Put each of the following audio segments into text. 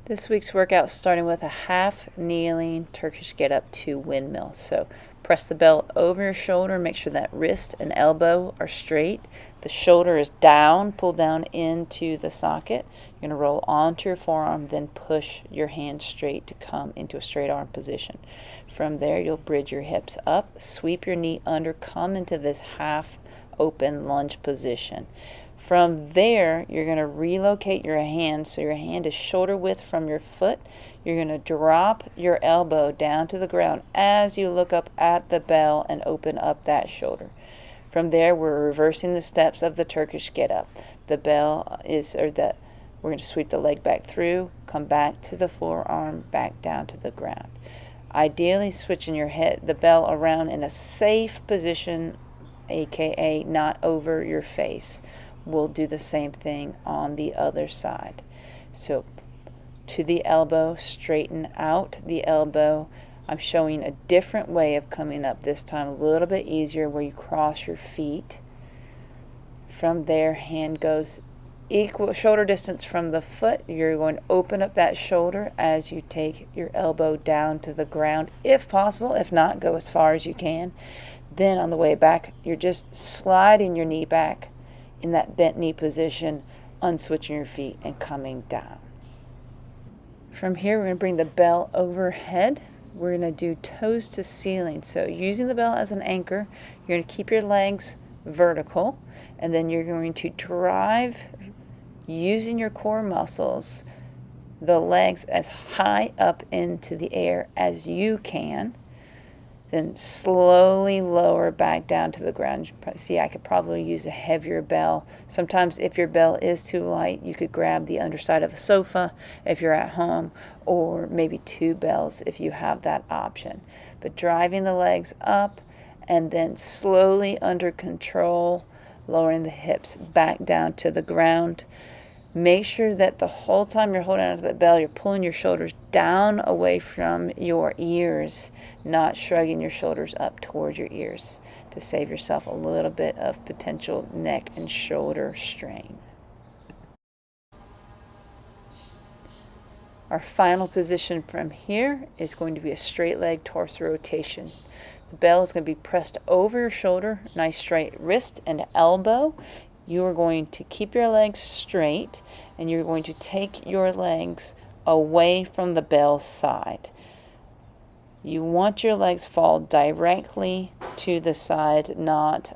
This week's workout starting with a half kneeling Turkish get up to windmill. So press the bell over your shoulder, make sure that wrist and elbow are straight. The shoulder is down, pull down into the socket. You're going to roll onto your forearm, then push your hand straight to come into a straight arm position. From there, you'll bridge your hips up, sweep your knee under, come into this half open lunge position. From there, you're going to relocate your hand so your hand is shoulder width from your foot. You're going to drop your elbow down to the ground as you look up at the bell and open up that shoulder. From there, we're reversing the steps of the Turkish get up. The bell is, we're going to sweep the leg back through, come back to the forearm, back down to the ground. Ideally, switching the bell around in a safe position, aka not over your face. We'll do the same thing on the other side. So to the elbow, straighten out the elbow. I'm showing a different way of coming up this time, a little bit easier, where you cross your feet. From there, hand goes equal shoulder distance from the foot. You're going to open up that shoulder as you take your elbow down to the ground, if possible. If not, go as far as you can. Then on the way back, you're just sliding your knee back in that bent knee position, unswitching your feet and coming down. From here, we're going to bring the bell overhead. We're going to do toes to ceiling. So using the bell as an anchor, you're going to keep your legs vertical, and then you're going to drive using your core muscles the legs as high up into the air as you can. Then slowly lower back down to the ground. See, I could probably use a heavier bell. Sometimes if your bell is too light, you could grab the underside of a sofa if you're at home, or maybe two bells if you have that option. But driving the legs up and then slowly under control, lowering the hips back down to the ground. Make sure that the whole time you're holding onto the bell, you're pulling your shoulders down away from your ears, not shrugging your shoulders up towards your ears, to save yourself a little bit of potential neck and shoulder strain. Our final position from here is going to be a straight leg torso rotation. The bell is going to be pressed over your shoulder, nice straight wrist and elbow. You are going to keep your legs straight, and you're going to take your legs away from the bell side. You want your legs fall directly to the side, not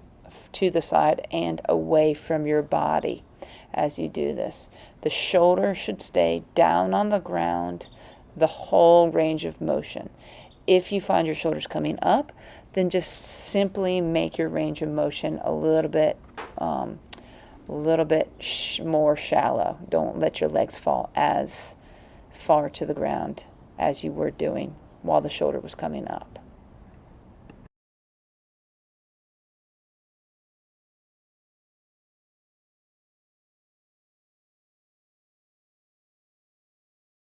to the side and away from your body as you do this. The shoulder should stay down on the ground the whole range of motion. If you find your shoulders coming up, then just simply make your range of motion a little bit more shallow. Don't let your legs fall as far to the ground as you were doing while the shoulder was coming up.